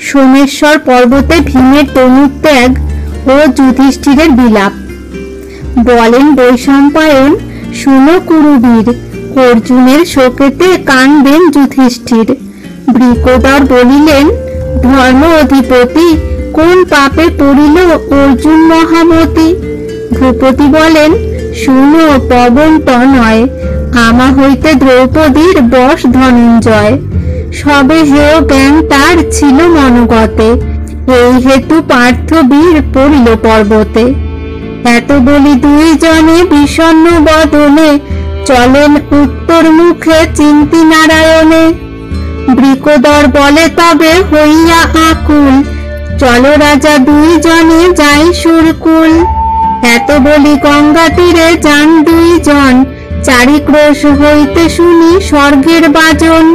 সোমেশ্বর পর্বতে ভীমের তনুত্যাগ ও যুধিষ্ঠিরের বিলাপ। বলেন বৈশম্পায়ন, শুনো কুরুবীর, অর্জুনের শোকেতে কাঁদবেন যুধিষ্ঠির। বৃকোদর বলিলেন, ধর্ম অধিপতি, কোন পাপে পড়িল অর্জুন মহামতি? ভূপতি বলেন, শুনো পবন তনয়, আমা হইতে দ্রৌপদীর বশ ধনঞ্জয়। সবে হেয় জ্ঞান তার ছিল মনগতে, এই হেতু পার্থবীর পড়িল পর্বতে। এত বলি দুইজনে বিষণ্ণ বদনে, চলেন উত্তর মুখে চিন্তি নারায়ণে। বৃকোদর বলে তবে হইয়া আকুল, চলো রাজা দুইজনে যাই সুরকুল। এত বলি গঙ্গা তীরে যান দুইজন, চারিক্রোশ হইতে শুনি স্বর্গের বাজন।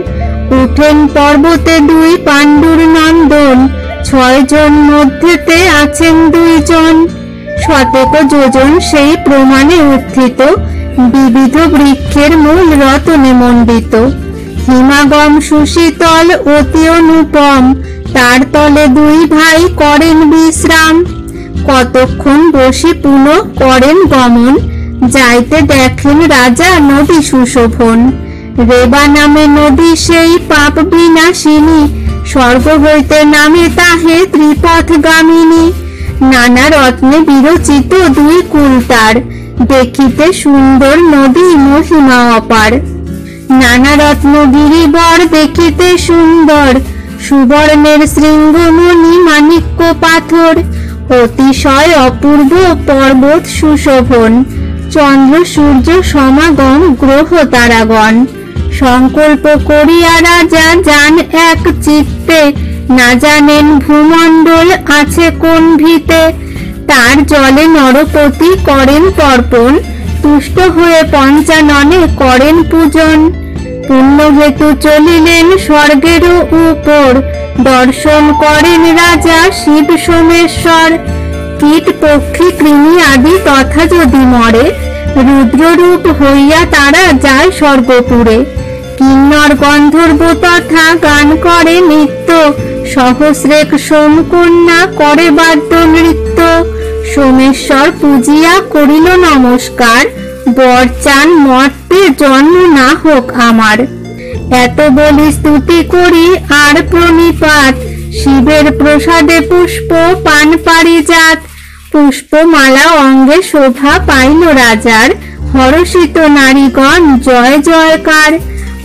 উঠেন পর্বতে দুই পাণ্ডুর নন্দন, 6 জন মধ্যেতে আছেন দুইজন। শতক যোজন সেই প্রমাণে উত্থিত, বিবিধ বৃক্ষের মূল রতনে মণ্ডিত। হিমাগম সুশীতল অতি অনুপম, তার তলে দুই ভাই করেন বিশ্রাম। কতক্ষণ বসি পুনঃ করেন গমন, যাইতে দেখেন রাজা নদী সুশোভন। রেবা নামে নদী সেই পাপ বিনাশিনী, স্বর্গ হইতে নামে তাহে ত্রিপথগামিনী। নানা রত্নে বিরচিত দুই কুল তার, দেখিতে সুন্দর নদী মহিমা অপার। নানা রত্ন গিরিবর দেখিতে সুন্দর, সুবর্ণের শৃঙ্গমণি মাণিক্য পাথর। অতিশয় অপূর্ব পর্বত সুশোভন, চন্দ্র সূর্য সমাগম গ্রহ তারাগণ। সংকল্প করিয়া রাজা যান এক চিত্তে, না জানেন ভূমণ্ডল আছে কোন ভিতে। তার জলে নরপতি করেন তর্পণ, তুষ্ট হয়ে পঞ্চাননে করেন পূজন। পুণ্য হেতু চলিলেন স্বর্গের উপর, দর্শন করেন রাজা শিব সোমেশ্বর। কীট পক্ষী কৃমি আদি তথা যদি মরে, রুদ্ররূপ হইয়া তারা যায় স্বর্গপুরে। কিন্নর গন্ধর্ব তথা গান করে নিত্য, সহস্রেক সোমকন্যা করে বাদ্য নৃত্য। সোমেশ্বর পূজিয়া করিল নমস্কার, বর চান মর্তে জন্ম না হোক আমার। এত বলি স্তুতি করি আর প্রণিপাত, শিবের প্রসাদে পুষ্প পান পারিজাত। পুষ্পমালা অঙ্গে শোভা পাইল রাজার, হরষিত নারীগণ জয় জয়কার।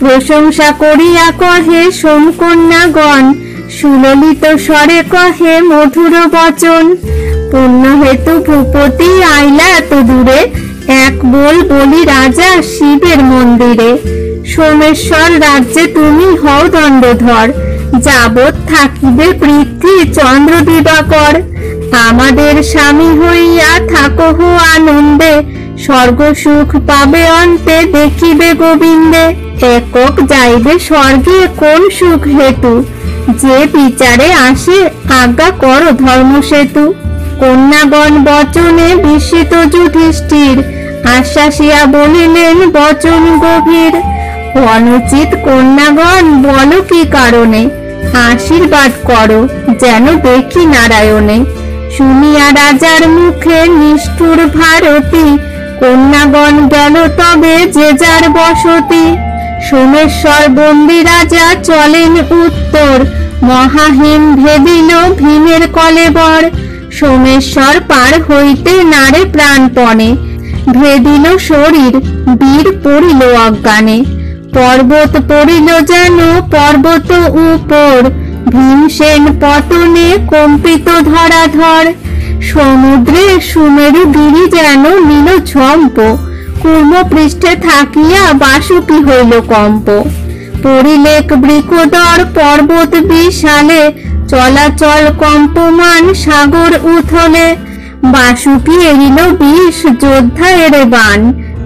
প্রশংসা করিয়া কহে সোমকন্যাগণ, সুললিত স্বরে কহে মধুর বচন। পুণ্য হেতু ভূপতি আইলা এত দূরে, এক বলি রাজা শিবের মন্দিরে। সোমেশ্বর রাজ্যে তুমি হও দণ্ডধর, যাবৎ থাকিবে পৃথ্বী চন্দ্র দিবাকর। আমাদের স্বামী হইয়া থাকো আনন্দে, স্বর্গ সুখ পাবে অন্তে দেখিবে গোবিন্দে। একক যাইবে স্বর্গে কোন সুখ হেতু, যে বিচারে আসে আজ্ঞা কর ধর্ম সেতু। কন্যাগণ বচনে বিস্মিত যুধিষ্ঠির, আশ্বাসিয়া বলিলেন বচন গভীর। অনুচিত কন্যাগণ বলো কি কারণে, আশীর্বাদ করো যেন দেখি নারায়ণে। শুনিয়া রাজার মুখে নিষ্ঠুর ভারতী, কন্যাগণ গেল তবে যে যার বসতি। সোমেশ্বর বন্দী রাজা চলেন উত্তর, মহাহিম ভেদিল ভীমের কলেবর। সোমেশ্বর পার হইতে নারে প্রাণপণে, ভেদিল শরীর বীর পড়িল অজ্ঞানে। পর্বত পড়িল যেন পর্বত উপর, ভীমসেন পতনে কম্পিত ধরাধর। সমুদ্রে সুমেরু গিরি যেন নীল ঝম্প, কুর্ম পৃষ্ঠে থাকিয়া বাসুকি হইল কম্প। পরিলেক বৃকোদর পর্বত বিশালে, চলাচল কম্পমান সাগর উথলে। বাসুকি এরিল বিষ যোদ্ধা এরে বান,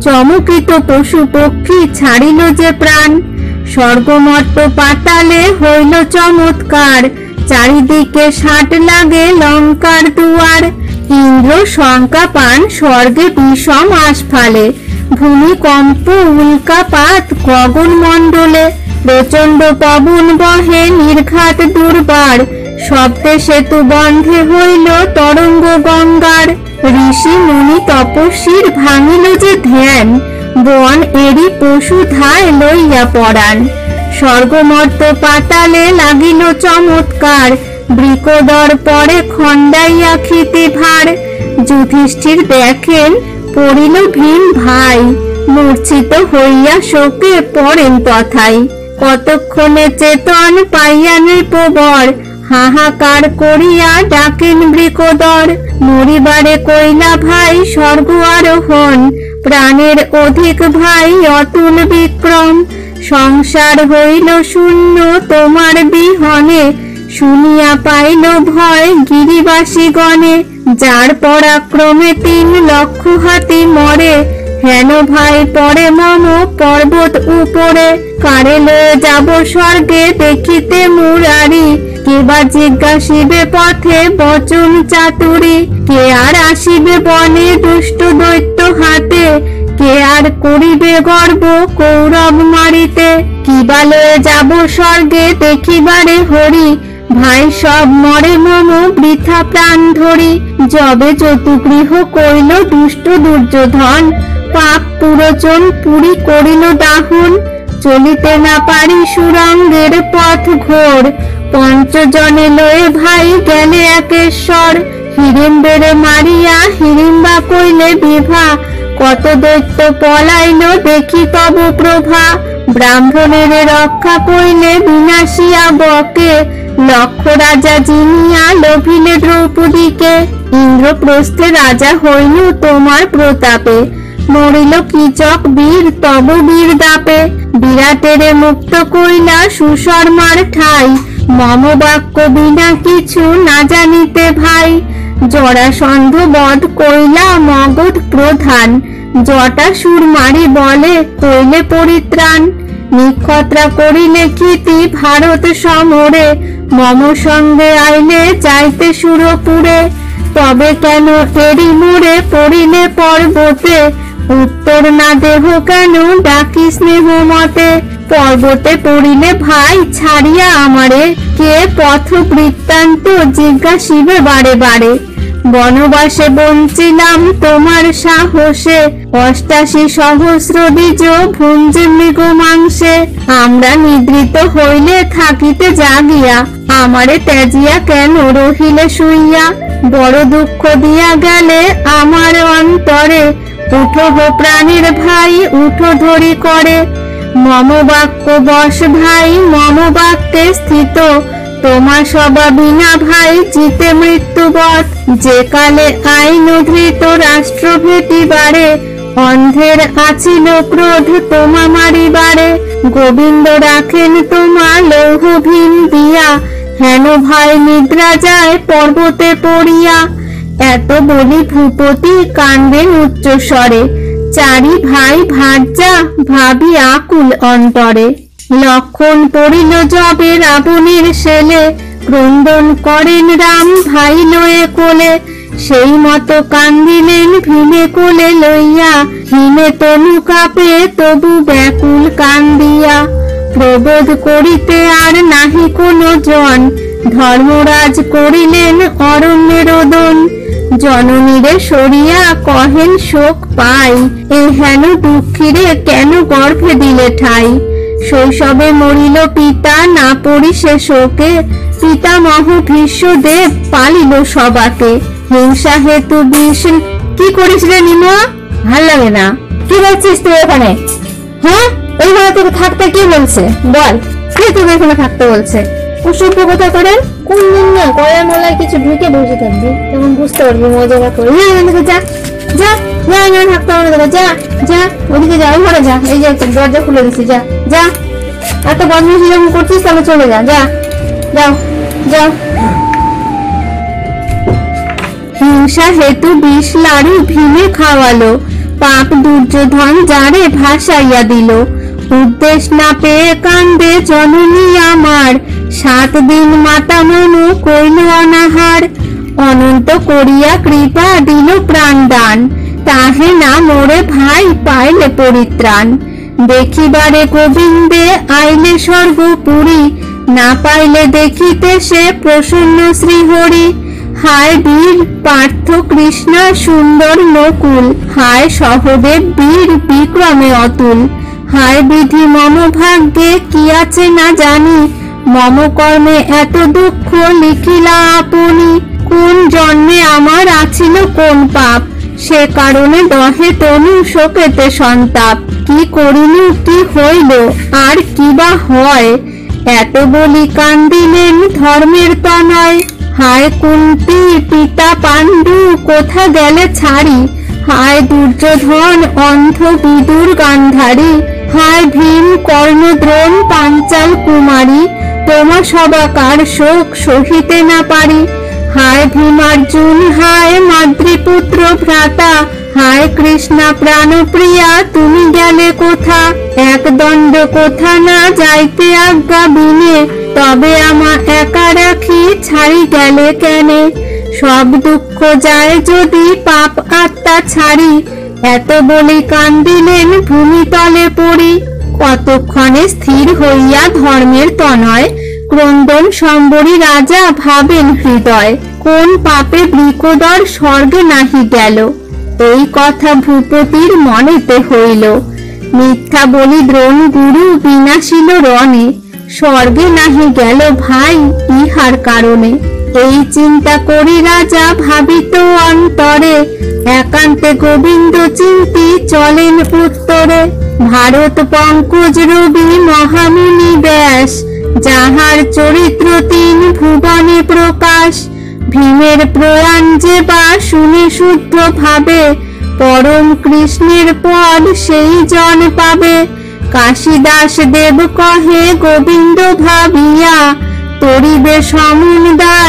চমকিত পশু পক্ষী ছাড়িল যে প্রাণ। স্বর্গমর্ত পাতালে হইল চমৎকার, চারিদিকে ষাট লাগে লঙ্কার দুয়ার। ইন্দ্র শঙ্কা পান স্বর্গে বিষম আস্ফালে, ভূমিকম্প উল্কাপাত গগন মণ্ডলে। প্রচন্ড পবন বহে নির্ঘাত দুর্বার, শব্দে সেতু বন্ধে হইল তরঙ্গ গঙ্গার। ঋষি মুনি তপস্বীর ভাঙিল যে ধ্যান, বন এরি পশু ধায় লইয়া পরাণ। স্বর্গমর্ত পাতালে লাগিল চমৎকার, বৃকোদর পরে খণ্ডাইয়া খেতে ভার। যুধিষ্ঠির দেখেন পড়িল ভীম ভাই, মূর্ছিত হইয়া শোকে পড়েন তথায়। কতক্ষণে চেতন পাইয়া নৃপবর, হাহাকার করিয়া ডাকেন বৃকোদর। মরিবারে কইলা ভাই স্বর্গ আরোহণ, প্রাণের অধিক ভাই অতুল বিক্রম। সংসার হইল শূন্য তোমার বিহনে, শুনিয়া পাইল ভয় গিরিবাসী গণে। যার পরাক্রমে 3 লক্ষ হাতি মরে, হেন ভাই পরে মম পর্বত উপরে। কারে লয়ে যাব স্বর্গে দেখিতে মুরারি, কেবা জিজ্ঞাসিবে পথে বচন চাতুরি। কে আর আসিবে বনে দুষ্ট দৈত্য হাতে, কে আর করিবে গর্ব কৌরব মারিতে। কিবা লয়ে যাব স্বর্গে দেখিবারে হরি, ভাই সব মরে মম বৃথা প্রাণ ধরি। যবে চতুগৃহ কইল দুষ্ট দুর্যোধন, পাপ পুরোচন পুরী করিল দাহন। চলিতে না পারি সুরঙ্গের পথ ঘোর, পঞ্চজনে লয়ে ভাই গেলে একেশ্বর। হিড়িম্বেরে মারিয়া হিড়িম্বা কইলে বিভা, কত দৈত্য পলাইল দেখি তব প্রভা। ব্রাহ্মণের রক্ষা কইলে বিনাশিয়া বকে, লক্ষ রাজা জিনিয়া লোভিলে দ্রৌপদীকে। ইন্দ্রপ্রস্থে রাজা হইল তোমার প্রতাপে, মরিল কীচক বীর তব বীর দাপে। বিরাটেরে মুক্ত কইলা সুশর্মার ঠাই, মম বাক্য বিনা কিছু না জানিতে ভাই। জরাসন্ধ বধ কইলা মগধ প্রধান, জটাসুর মারি বলে কইলে পরিত্রাণ। নিক্ষত্রা করিলে কীর্তি ভারত সমরে, মম সঙ্গে আইলে যাইতে সুরপুরে। তবে কেন এরি মোরে পড়িলে পর্বতে, উত্তর না দেহ কেন ডাকি স্নেহ মতে। পর্বতে পড়িলে ভাই ছাড়িয়া আমারে, কে পথ বৃত্তান্ত জিজ্ঞাসিবে বারে বারে। বনবাসে বঞ্চিলাম তোমার সাহসে, 88 সহস্র দ্বিজ ভুঞ্জে মৃগ মাংসে। আমরা নিদ্রিত হইলে থাকিতে জাগিয়া, আমারে ত্যাজিয়া কেন রহিলে শুইয়া। বড় দুঃখ দিয়া গেলে আমার অন্তরে, উঠো হো প্রাণীর ভাই উঠো ধরি করে। মম বাক্য বশ ভাই মম বাক্যে স্থিত, তোমার সবা বিনা ভাই জিতে মৃত্যুবৎ। যে কালে আইন ধৃত রাষ্ট্র ভেটিবারে, অন্ধের আছিল ক্রোধ তোমা মারিবারে। গোবিন্দ রাখেন তোমা লৌহ ভীম দিয়া, হেন ভাই নিদ্রা যায় পর্বতে পড়িয়া। এত বলি ভূপতি কান্দেন উচ্চ স্বরে, চারি ভাই ভার্যা ভাবি আকুল অন্তরে। লক্ষণ পড়িল যবে রাবণের শেলে, ক্রন্দন করেন রাম ভাই লয়ে কোলে। সেই মতো কান্দিলেন ভীমে কোলে লইয়া, হিমে তনু কাঁপে তবু ব্যাকুল কান্দিয়া। প্রবোধ করিতে আর নাহি কোনো জন, ধর্মরাজ করিলেন অরণ্যে রোদন। জননীরে সরিয়া কহেন শোক পাই, এ হেন দুঃখীরে কেন গর্ভে দিলে ঠাই। শৈশবে মরিল পিতা না পড়ি সে শোকে, পিতামহ ভীষ্মদেব পালিল সবাকে। হিংসা হেতু বিষ কি করিস রে নিমা? ভাল লাগে না। কি বলছিস তুই এখানে? হ্যাঁ, এইভাবে তোকে থাকতে কে বলছে বল? কে তোকে এখানে থাকতে বলছে? অসভ্য কথা করেন। কোন দিন না গলায় মলায় কিছু ঢুকে বসে থাকবি, তখন বুঝতে পারবি মজা করে। যা যা যা, এখানে থাকতে হবে না, যা যা ওদিকে যা, ঘরে যা। এই যে দরজা খুলে দিচ্ছি, যা যা। এত বদমাইশি যখন করছিস তাহলে চলে যা, যা যাও যাও। হিংসা হেতু বিষ লাড়ু ভীমে খাওয়ালো, পাপ দুর্যোধন যারে ভাসাইয়া দিল। উদ্দেশ না পেয়ে কান্দে জননী আমার, 7 দিন মাতা মনু কইল অনাহার। অনন্ত করিয়া কৃপা দিল প্রাণ দান, তাহে না মোরে ভাই পাইলে পরিত্রাণ। দেখিবারে গোবিন্দে আইলে স্বর্গপুরী, না পাইলে দেখিতে সে প্রসন্ন শ্রীহরি। হায় বীর পার্থ কৃষ্ণ সুন্দর নকুল, হায় সহদেব বীর বিক্রমে অতুল। হায় বিধি মম ভাগ্যে কি আছে না জানি, মম কর্মে এত দুঃখ লিখিলা আপনি। কোন জন্মে আমার আছিল কোন পাপ, সে কারণে দহে তনু শোকেতে সন্তাপ। কি করিল কি হইল আর কি বা হয়, এত বলি কান্দিলেন ধর্মের তনয়। হায় কুন্তি পিতা পাণ্ডু কোথা গেলে ছাড়ি, হায় দুর্যোধন অন্ধ বিদুর গান্ধারী। হায় ভীম কর্ণ দ্রোণ পাঞ্চাল কুমারী, তোমা সবাকার শোক সহিতে না পারি। হায় ভীমার্জুন হায় মাতৃপুত্র ভ্রাতা, হায় কৃষ্ণা প্রাণপ্রিয়া তুমি গেলে কোথা। এক দণ্ড কোথা না যাইতে আজ্ঞা বিনে, তবে আমা একা রাখি ছাড়ি গেলে কেনে। সব দুঃখ যায় যদি পাপ আত্মা ছাড়ি, এত বলি কান্দিলেন ভূমিতলে পড়ি। কতক্ষণে স্থির হইয়া ধর্মের তনয়, ক্রন্দন সম্বরী রাজা ভাবেন হৃদয়। কোন পাপে বৃকোদর স্বর্গে নাহি গেল, এই কথা ভূপতির মনেতে হইল। মিথ্যা বলি দ্রোণ গুরু বিনাশিল রণে, স্বর্গে নাহি গেল ভাই ইহার কারণে। এই চিন্তা করি রাজা ভাবিত অন্তরে, একান্তে গোবিন্দ চিন্তি চলেন উত্তরে। ভারত পঙ্কজ রবি মহামুনি ব্যাস, যাহার চরিত্র তিন ভুবনে প্রকাশ। ভীমের প্রয়াণ যে বা শুনে শুদ্ধ ভাবে, পরম কৃষ্ণের পদ সেই জন পাবে। কাশীদাস দেব কহে গোবিন্দ ভাবিয়া, তরিবে সমুদায়